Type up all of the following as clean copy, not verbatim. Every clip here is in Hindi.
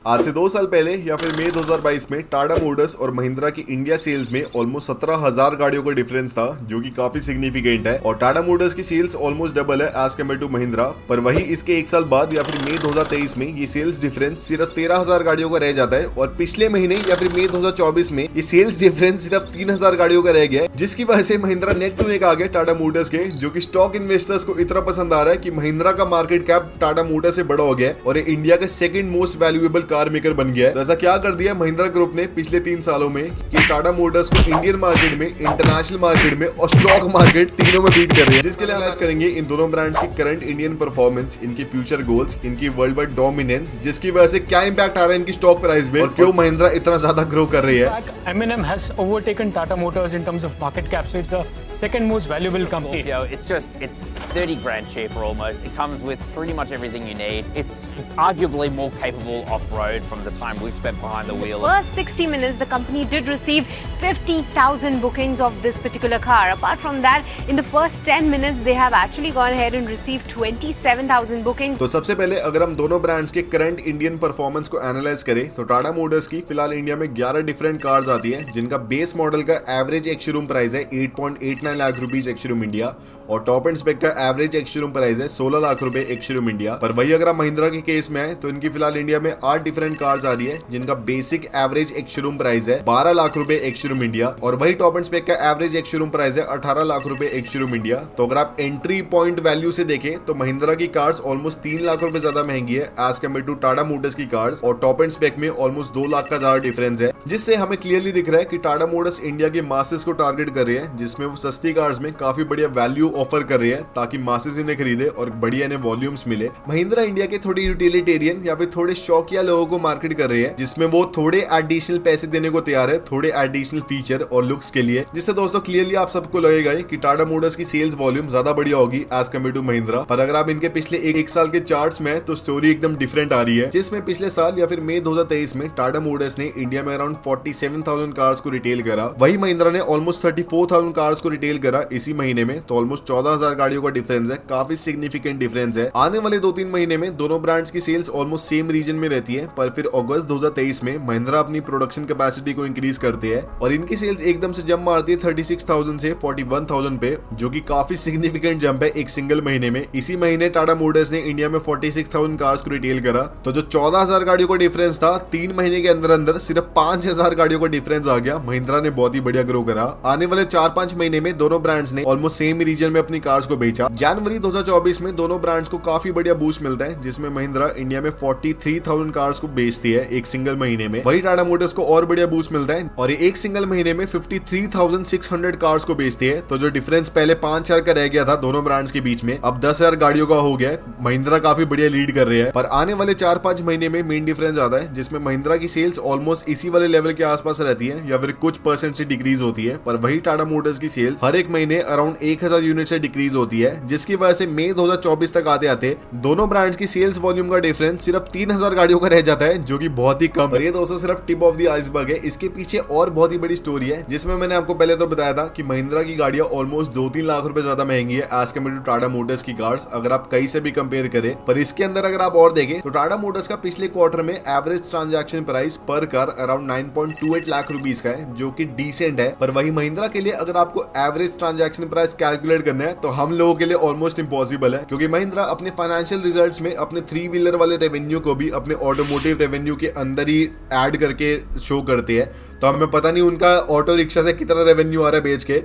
आज से 2 साल पहले या फिर मई 2022 में टाटा मोटर्स और महिंद्रा की इंडिया सेल्स में ऑलमोस्ट 17,000 गाड़ियों का डिफरेंस था, जो कि काफी सिग्निफिकेंट है। और टाटा मोटर्स की सेल्स ऑलमोस्ट डबल है एज कम्पेयर टू महिंद्रा। पर वही इसके 1 साल बाद या फिर मई 2023 में ये सेल्स डिफरेंस सिर्फ 13,000 गाड़ियों का रह जाता है। और पिछले महीने या फिर मई 2024 में ये सेल्स डिफरेंस सिर्फ 3,000 गाड़ियों का रह गया है, जिसकी वजह से महिंद्रा नेक टू नेक आ गया टाटा मोटर्स के, जो कि स्टॉक इन्वेस्टर्स को इतना पसंद आ रहा है कि महिंद्रा का मार्केट कैप टाटा मोटर्स से बड़ा हो गया है और ये इंडिया का second most valuable car maker बन गया है। तो ऐसा क्या कर दिया महिंद्रा ग्रुप ने पिछले 3 सालों में कि टाटा मोटर्स को इंडियन मार्केट में, इंटरनेशनल मार्केट में और स्टॉक मार्केट तीनों में बीट कर रही है। जिसके लिए एनालाइज करेंगे इन दोनों ब्रांड्स की करंट इंडियन परफॉर्मेंस, इनकी फ्यूचर गोल्स, इनकी वर्ल्ड वाइड डोमिनेंस, जिसकी वजह से क्या इंपैक्ट आ रहा है इनकी स्टॉक प्राइस में और क्यों महिंद्रा इतना ज्यादा ग्रो कर रही है। M&M has overtaken Tata Motors in terms of market cap, so it's the second most valuable company. It's 30 grand cheaper almost. It comes with pretty much everything you need. It's arguably more capable off-road from the time we spent behind the wheel. First 60 minutes, the company did receive 50,000 bookings of this particular car. Apart from that, in the first 10 minutes, they have actually gone ahead and received 27,000 bookings. तो सबसे पहले अगर हम दोनों ब्रांड्स के करंट इंडियन परफॉर्मेंस को एनालाइज करें तो टाटा मोटर्स की फिलहाल इंडिया में 11 डिफरेंट कार्स आती है, जिनका बेस मॉडल का एवरेज एक्स शोरूम प्राइस है 8.89 lakh rupees ex showroom India और टॉप एंड स्पेक का एवरेज एक्स शोरूम प्राइस है 16 लाख रुपए एक्स शोरूम इंडिया। पर वही अगर आप महिंद्रा के केस में आए तो इनकी फिलहाल इंडिया में 8 डिफरेंट कार्स आ रही है, जिनका basic average ex showroom price है 12 लाख रुपए एक्स शोरूम इंडिया और वही टॉप एंड स्पेक का एवरेज एक्स शोरूम प्राइस है 18 लाख रुपए एक्स शोरूम इंडिया। तो अगर आप एंट्री पॉइंट वैल्यू से देखें तो महिंद्रा की कार्स ऑलमोस्ट 3 लाख रुपए ज्यादा महंगी है as compare to Tata Motors की कार्स और टॉप एंड स्पेक में ऑलमोस्ट 2 लाख का ज्यादा डिफरेंस है, जिससे हमें क्लियरली दिख रहा है कि टाटा मोटर्स इंडिया के मासेस को टारगेट कर रही है, जिसमें वो सस्ती कार्स में काफी बढ़िया वैल्यू ऑफर कर रही है ताकि मासेस इन्हें खरीदे और बढ़िया इन्हें वॉल्यूम्स मिले। महिंद्रा इंडिया के थोड़ी यूटिलिटेरियन या फिर थोड़े शौकिया लोगों को मार्केट कर रही है, जिसमें वो थोड़े एडिशनल पैसे देने को तैयार है, थोड़े एडिशनल फीचर और लुक्स के लिए, जिससे दोस्तों क्लियरली आप सबको लगेगा कि टाटा मोटर्स की सेल्स वॉल्यूम ज्यादा बढ़िया होगी एज कम्पेयर टू महिंद्रा। पर अगर आप इनके पिछले एक साल के चार्ट्स में तो स्टोरी एकदम डिफरेंट आ रही है, जिसमें पिछले साल या फिर मई 2023 में टाटा मोटर्स ने इंडिया में अराउंड 47,000 कार्स को रिटेल करा, वही महिंद्रा ने ऑलमोस्ट 34,000 कार्स को रिटेल करा इसी महीने में। तो ऑलमोस्ट 14,000 गाड़ियों का डिफरेंस है, काफी सिग्निफिकेंट डिफरेंस है। आने वाले 2-3 महीने में दोनों ब्रांड्स की सेल्स ऑलमोस्ट सेम रीजन में रहती है, पर फिर अगस्त 2023 में महिंद्रा अपनी प्रोडक्शन कैपेसिटी को इंक्रीज करती है और इनकी सेल्स एकदम से जंप मारती है 36,000 से 41,000 पे, जो कि काफी सिग्निफिकेंट जंप है एक सिंगल महीने में। इसी महीने टाटा मोटर्स ने इंडिया में 46,000 कार्स को रिटेल करा। तो जो 14,000 गाड़ियों का डिफरेंस था 3 महीने के अंदर अंदर सिर्फ 5,000 गाड़ियों का डिफरेंस आ गया। महिंद्रा ने बहुत ही बढ़िया ग्रो करा। आने वाले 4-5 महीने में दोनों ब्रांड्स ने ऑलमोस्ट सेम रीजन में अपनी कार्स को बेचा। जनवरी 2024 में दोनों ब्रांड्स को काफी बढ़िया बूस्ट मिलता है, जिसमें महिंद्रा इंडिया में 43,000 कार्स को बेचती है एक सिंगल महीने में, वही टाटा मोटर्स को और बढ़िया बूस्ट मिलता है और ये एक सिंगल महीने में 53,600 कार्स को बेचती है। तो जो डिफरेंस पहले 5,000 का रह गया था दोनों ब्रांड्स के बीच में, अब 10,000 गाड़ियों का हो गया है। महिंद्रा काफी बढ़िया लीड कर रही है। पर आने वाले 4-5 महीने में मेन डिफरेंस आता है, जिसमें महिंद्रा की सेल्स ऑलमोस्ट इसी वाले लेवल के आसपास रहती है या फिर कुछ परसेंट से डिक्रीज होती है, पर वही टाटा मोटर्स की सेल्स हर एक महीने अराउंड 1,000 यूनिट से डिक्रीज होती है, जिसकी वजह से मई 2024 तक आते आते दोनों ब्रांड्स की सेल्स वॉल्यूम का डिफरेंस सिर्फ 3,000 गाड़ियों का रह जाता है, जो कि बहुत ही कम है। ये दोस्तों सिर्फ टिप ऑफ द आइसबर्ग है। इसके पीछे और बहुत ही बड़ी स्टोरी है, जिसमें मैंने आपको पहले तो बताया था कि महिंद्रा की गाड़ियां ऑलमोस्ट 2-3 लाख रुपए ज्यादा महंगी है as compare to Tata Motors की कार्स, अगर आप कहीं से भी कंपेयर करें। पर इसके अंदर अगर आप और देखें तो टाटा मोटर्स का पिछले क्वार्टर में एवरेज ट्रांजैक्शन प्राइस पर कार अराउंड 9.28 लाख रुपीस का है, जो कि डिसेंट है। पर वही महिंद्रा के लिए अगर आपको एवरेज ट्रांजैक्शन प्राइस कैलकुलेट करना है तो हम लोगों के लिए ऑलमोस्ट इंपॉसिबल है, क्योंकि महिंद्रा अपने फाइनेंशियल रिजल्ट्स में अपने 3 व्हीलर वाले रेवेन्यू को भी अपने ऑटोमोटिव रेवेन्यू के अंदर ही ऐड करके शो करते हैं। तो हमें पता नहीं उनका ऑटो रिक्शा से कितना रेवेन्यू आ रहा है बेच के।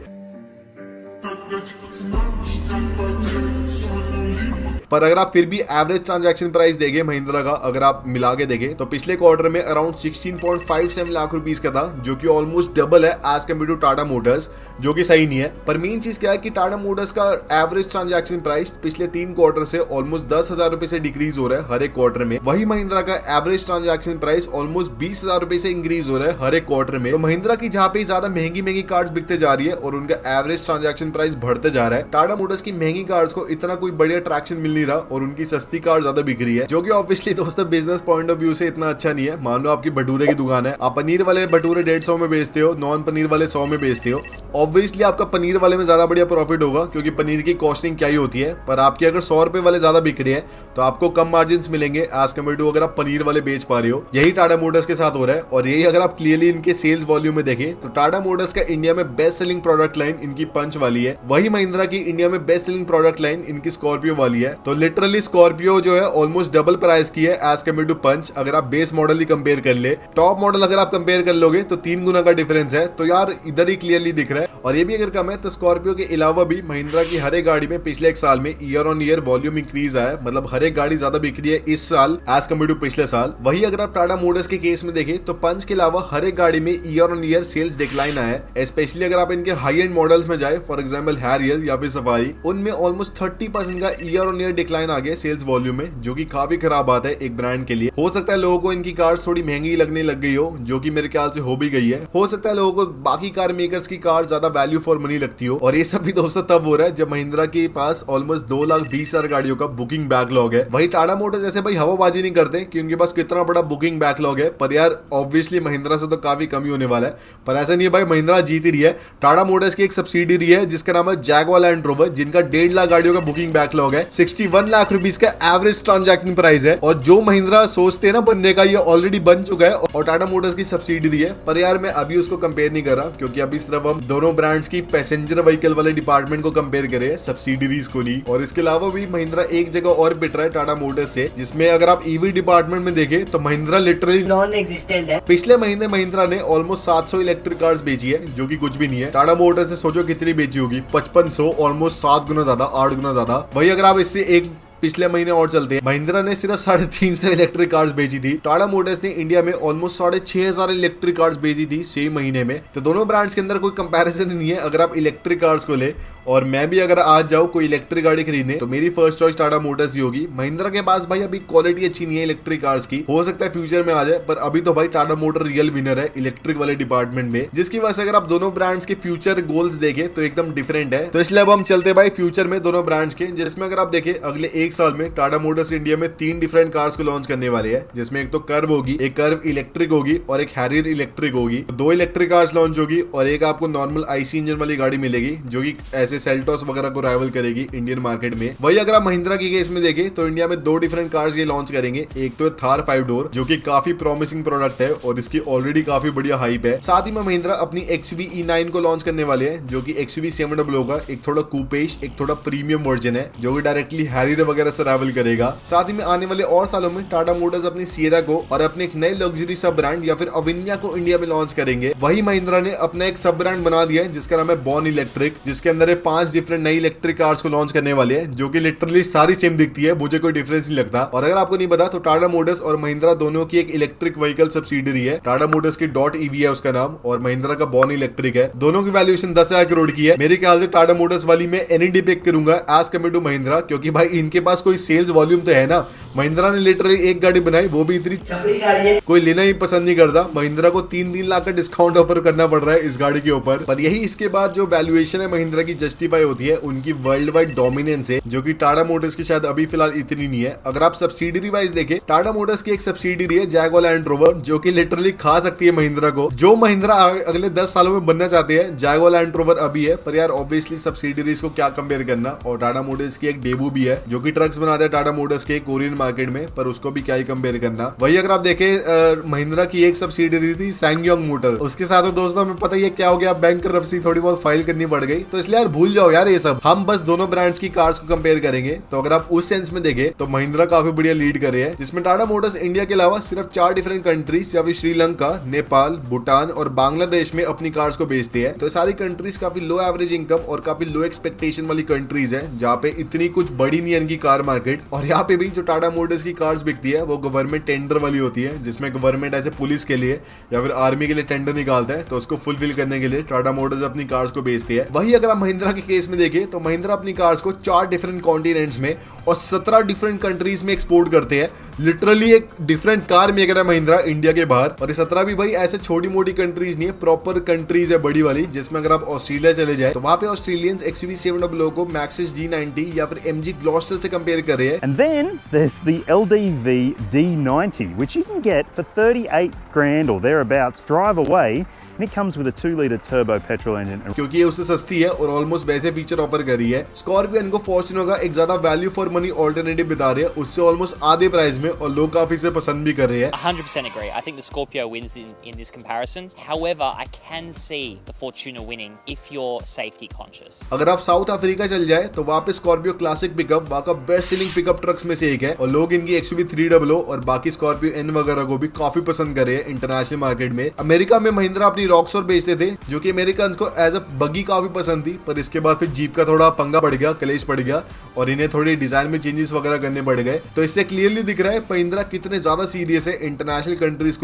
पर अगर आप फिर भी एवरेज ट्रांजैक्शन प्राइस देंगे महिंद्रा का, अगर आप मिला के देखें तो पिछले क्वार्टर में अराउंड 16.57 लाख रुपीस का था, जो कि ऑलमोस्ट डबल है as compare to Tata Motors, जो कि सही नहीं है। पर मेन चीज क्या है कि टाटा मोटर्स का एवरेज ट्रांजैक्शन प्राइस पिछले 3 क्वार्टर से ऑलमोस्ट 10,000 रुपए से डिक्रीज हो रहा है हर एक क्वार्टर में, वही महिंद्रा का एवरेज ट्रांजैक्शन प्राइस ऑलमोस्ट 20,000 रुपए से इंक्रीज हो रहा है हर एक क्वार्टर में। तो महिंद्रा की जहां पे ज्यादा महंगी कार्स बिकते जा रही है और उनका एवरेज ट्रांजैक्शन प्राइस बढ़ते जा रहा है, टाटा मोटर्स की महंगी कार्स को इतना कोई बढ़िया ट्रैक्शन मिल नहीं रहा और उनकी सस्ती कार ज्यादा बिक रही है, जो कि ऑब्वियसली दोस्तों बिजनेस पॉइंट ऑफ व्यू से इतना अच्छा नहीं है। मान लो आपकी भटूरे की दुकान है, आप पनीर वाले भटूरे 150 में बेचते हो, नॉन पनीर वाले 100 में बेचते हो। ऑब्वियसली आपका पनीर वाले में ज्यादा बढ़िया प्रॉफिट होगा, क्योंकि पनीर की कॉस्टिंग क्या ही होती है। पर आपकी अगर 100 रुपए वाले ज्यादा बिक रहे हैं तो आपको कम मार्जिन मिलेंगे एज कम्पेयर टू अगर आप पनीर वाले बेच पा रहे हो। यही टाटा मोटर्स के साथ हो रहा है, और यही अगर आप क्लियरली इनके सेल्स वॉल्यूम में देखें तो टाटा मोटर्स का इंडिया में बेस्ट सेलिंग प्रोडक्ट लाइन इनकी पंच वाली है। वही महिंद्रा की इंडिया में बेस्ट सेलिंग प्रोडक्ट लाइन इनकी स्कॉर्पियो वाली है। तो लिटरली स्कॉर्पियो जो है ऑलमोस्ट डबल प्राइस की है एज कम्पेयर टू पंच। अगर आप बेस मॉडल ही कंपेयर कर ले, टॉप मॉडल अगर आप कंपेयर कर लोगे तो 3 गुना का डिफरेंस है। तो यार इधर ही क्लियरली दिख रहा है। और ये भी अगर कम है तो स्कॉर्पियो के अलावा भी महिंद्रा की हर एक गाड़ी में पिछले एक साल में year on year volume increase आया, मतलब हर एक गाड़ी ज्यादा बिक रही है इस साल एज कम्पेयर टू पिछले साल। वही अगर आप टाटा मोटर्स के केस में देखें तो पंच के अलावा हर एक गाड़ी में year on year sales decline आया है। स्पेशली अगर आप इनके हाई एंड मॉडल्स में जाए, फॉर एग्जाम्पल हैरियर या फिर सफारी, उनमें ऑलमोस्ट 30% का ईयर ऑन ईयर डिक्लाइन आ गया सेल्स वॉल्यूम में, जो कि काफी खराब बात है एक ब्रांड के लिए। हो सकता है लोगों को इनकी कार्स थोड़ी महंगी लगने लग गई हो, जो कि मेरे ख्याल से हो भी गई है। हो सकता है लोगों को बाकी कार मेकर्स की कार ज्यादा वैल्यू फॉर मनी लगती हो, और ये सब भी दोस्तों तब हो रहा है जब महिंद्रा के पास ऑलमोस्ट 2,20,000 गाड़ियों का बुकिंग बैकलॉग है। वही टाटा मोटर्स जैसे भाई हवाबाजी नहीं करते कि उनके पास कितना बड़ा बुकिंग बैकलॉग है, पर यार ऑब्वियसली महिंद्रा से तो काफी कमी होने वाला है। पर ऐसा नहीं है भाई, महिंद्रा जीत ही रही है। टाटा मोटर्स की एक सब्सिडरी है जिसका नाम है जैगवार लैंड रोवर, जिनका 1.5 लाख गाड़ियों का बुकिंग बैकलॉग है। 61 लाख रुपीस का एवरेज ट्रांजैक्शन प्राइस है, और जो महिंद्रा सोचते हैं ना बनने का, ये ऑलरेडी बन चुका है और टाटा मोटर्स की सब्सिडरी है। पर यार मैं अभी उसको कंपेयर नहीं कर रहा, क्योंकि अभी सिर्फ हम दोनों ब्रांड्स की पैसेंजर व्हीकल वाले डिपार्टमेंट को कंपेयर करें, सब्सिडरीज को नहीं। और इसके अलावा भी महिंद्रा एक जगह और पिट रहा है टाटा मोटर्स से, जिसमें अगर आप ईवी डिपार्टमेंट में देखें तो महिंद्रा लिटरली नॉन एग्जिस्टेंट है। पिछले महीने महिंद्रा ने ऑलमोस्ट 700 इलेक्ट्रिक कार्स बेची है, जो कि कुछ भी नहीं है। टाटा मोटर्स से सोचो कितनी बेची होगी, 5500, ऑलमोस्ट 7 गुना ज्यादा, 8 गुना ज्यादा। वही अगर आप इससे एक पिछले महीने और चलते हैं, महिंद्रा ने सिर्फ 350 इलेक्ट्रिक कार्स बेची थी। टाटा मोटर्स ने इंडिया में ऑलमोस्ट 6,500 इलेक्ट्रिक कार्स बेची थी सेम महीने में। तो दोनों ब्रांड्स के अंदर कोई कंपैरिजन नहीं है अगर आप इलेक्ट्रिक कार्स को ले। और मैं भी अगर आज जाऊँ कोई इलेक्ट्रिक गाड़ी खरीदने तो मेरी फर्स्ट चॉइस टाटा मोटर्स ही होगी। महिंद्रा के पास भाई अभी क्वालिटी अच्छी नहीं है इलेक्ट्रिक कार्स की, हो सकता है फ्यूचर में आ जाए, पर अभी तो भाई टाटा मोटर रियल विनर है इलेक्ट्रिक वाले डिपार्टमेंट में, जिसकी वजह से अगर आप दोनों ब्रांड्स के फ्यूचर गोल्स देखें तो एकदम डिफरेंट है। तो इसलिए अब हम चलते भाई फ्यूचर में दोनों ब्रांड्स के, जिसमें अगर आप देखें अगले एक साल में टाटा मोटर्स इंडिया में 3 डिफरेंट कार्स को लॉन्च करने वाले हैं, जिसमें एक तो कर्व होगी, एक कर्व इलेक्ट्रिक होगी और एक हैरियर इलेक्ट्रिक होगी। 2 इलेक्ट्रिक कार्स लॉन्च होगी और एक आपको नॉर्मल आईसी इंजन वाली गाड़ी मिलेगी, जो कि ऐसे सेल्टॉस वगैरह को राइवल करेगी इंडियन मार्केट में। वही अगर आप महिंद्रा की केस में देखें तो इंडिया में 2 डिफरेंट कार्स ये लॉन्च करेंगे। एक तो थार 5 डोर, जो कि काफी प्रॉमिसिंग प्रोडक्ट है और इसकी ऑलरेडी काफी बढ़िया हाइप है। साथ ही में महिंद्रा अपनी XUV E9 को लॉन्च करने वाले हैं, जो कि XUV 700 का एक थोड़ा कूपेश, एक थोड़ा प्रीमियम वर्जन है, जो कि डायरेक्टली हैरियर वगैरह से राइवल करेगा। साथ ही में आने वाले और सालों में टाटा मोटर्स अपनी सिएरा को और अपने एक नए लग्जरी सब ब्रांड या फिर अविन्या को इंडिया में लॉन्च करेंगे। वही महिंद्रा ने अपना एक सब ब्रांड बना दिया है जिसका नाम है बॉर्न इलेक्ट्रिक, जिसके अंदर 5 डिफरेंट नई इलेक्ट्रिक कार्स को लॉन्च करने वाले हैं, जो कि लिटरली सारी सेम दिखती है, मुझे कोई डिफरेंस नहीं लगता। और अगर आपको नहीं पता तो टाटा मोटर्स और महिंद्रा दोनों की एक इलेक्ट्रिक व्हीकल सब्सिडरी है। टाटा मोटर्स की .EV है उसका नाम, और महिंद्रा का बॉर्न इलेक्ट्रिक है। दोनों की वैल्यूएशन 10,000 करोड़ की है। मेरे ख्याल से टाटा मोटर्स वाली में NED पिक करूंगा एज कम्पेयर टू महिंद्रा, क्योंकि भाई इनके पास कोई सेल्स वॉल्यूम तो है ना। महिंद्रा ने लिटरली एक गाड़ी बनाई, वो भी इतनी छपड़ी गाड़ी है, कोई लेना ही पसंद नहीं करता। महिंद्रा को 3 लाख का डिस्काउंट ऑफर करना पड़ रहा है इस गाड़ी के ऊपर। पर यही इसके बाद जो वैल्यूएशन है महिंद्रा की जस्टिफाई होती है उनकी वर्ल्ड वाइड डोमिनेंस है, जो कि टाटा मोटर्स की शायद अभी फिलहाल इतनी नहीं है। अगर आप सब्सिडरी वाइज देखें, टाटा मोटर्स की एक सब्सिडरी है जैगवार लैंड रोवर, जो कि लिटरली खा सकती है महिंद्रा को। जो महिंद्रा अगले 10 सालों में बनना चाहते हैं, जैगवार लैंड रोवर अभी है। पर यार ऑब्वियसली सब्सिडरीज को क्या कंपेयर करना। और टाटा मोटर्स की एक डेबू भी है, जो कि ट्रक्स बनाते हैं टाटा मोटर्स के कोरियन मार्केट में, पर उसको भी क्या ही कंपेयर करना। वही अगर आप देखें महिंद्रा की एक सब्सिडरी थी सैंगयोंग मोटर, उसके साथ तो दोस्तों हमें पता ही है क्या हो गया, बैंक करप्सी थोड़ी बहुत फाइल करनी पड़ गई। तो इसलिए यार भूल जाओ यार ये सब, हम बस दोनों ब्रांड्स की कार्स को कंपेयर करेंगे। तो अगर आप उस सेंस में देखें तो महिंद्रा काफी बढ़िया लीड कर रहे हैं, जिसमें टाटा मोटर्स इंडिया के अलावा सिर्फ 4 डिफरेंट कंट्रीज या फिर श्रीलंका, नेपाल, भूटान और बांग्लादेश में अपनी कार्स को बेचते हैं। तो सारी कंट्रीज काफी लो एवरेज इनकम और काफी लो एक्सपेक्टेशन वाली कंट्रीज है, जहाँ पे इतनी कुछ बड़ी नहीं है इनकी कार मार्केट। और यहाँ पे भी जो टाटा मोटर्स की कार्स बिकती है वो गवर्नमेंट टेंडर वाली होती है, जिसमें गवर्नमेंट ऐसे पुलिस के लिए या फिर आर्मी के लिए टेंडर निकालता है, तो उसको फुलफिल करने के लिए टाटा मोटर्स अपनी कार्स को बेचती है। वही अगर आप महिंद्रा के केस में देखें तो महिंद्रा अपनी कार्स को 4 डिफरेंट कॉन्टिनेंट्स में और 17 डिफरेंट कंट्रीज में एक्सपोर्ट करते हैं। लिटरली एक डिफरेंट कार मेकर है महिंद्रा इंडिया के बाहर। और ये 17 भी भाई ऐसे छोटी मोटी कंट्रीज नहीं है, प्रॉपर कंट्रीज है बड़ी वाली, जिसमें अगर आप ऑस्ट्रेलिया चले जाए तो वहां पे ऑस्ट्रेलियंस XUV 700 को मैक्सिस G90 या फिर MG ग्लॉस्टर से कंपेयर कर रहे हैं। And then there's the LDV D90, which you can get for 38 grand or thereabouts, drive away, and it comes with a 2-litre turbo petrol engine. क्योंकि ये उससे सस्ती है और ऑलमोस्ट वैसे फीचर ऑफर कर रही है। स्कॉर्पियन को फॉर्च्यूनर का एक ज्यादा वैल्यू फॉर मनी ऑल्टरनेटिव बता रहे हैं, उससे ऑलमोस्ट आधे प्राइस में, और लोग काफी से पसंद भी कर रहे हैं। 100% agree. I think the Scorpio wins in this comparison. However, I can see the Fortuner winning if you're safety conscious. अगर आप साउथ अफ्रीका चल जाए तो वहाँ पे स्कॉर्पियो क्लासिक पिकअप वहाँ का बेस्ट सेलिंग पिकअप ट्रक्स में से एक है, और लोग इनकी XUV 300 और बाकी स्कॉर्पियो N वगैरह को भी काफी पसंद कर रहे हैं इंटरनेशनल मार्केट में। अमेरिका में महिंद्रा अपनी रॉक्सॉर बेचते थे, जो कि अमेरिकन को एज अ बगी काफी पसंद थी, पर इसके बाद फिर जीप का थोड़ा पंगा पड़ गया, कलेश पड़ गया, और इन्हें थोड़ी डिजाइन में चेंजेस वगैरह करने पड़ गए। तो इससे क्लियरली दिख रहा है महिंद्रा कितने ज्यादा सीरियस है इंटरनेशनल कंट्रीज को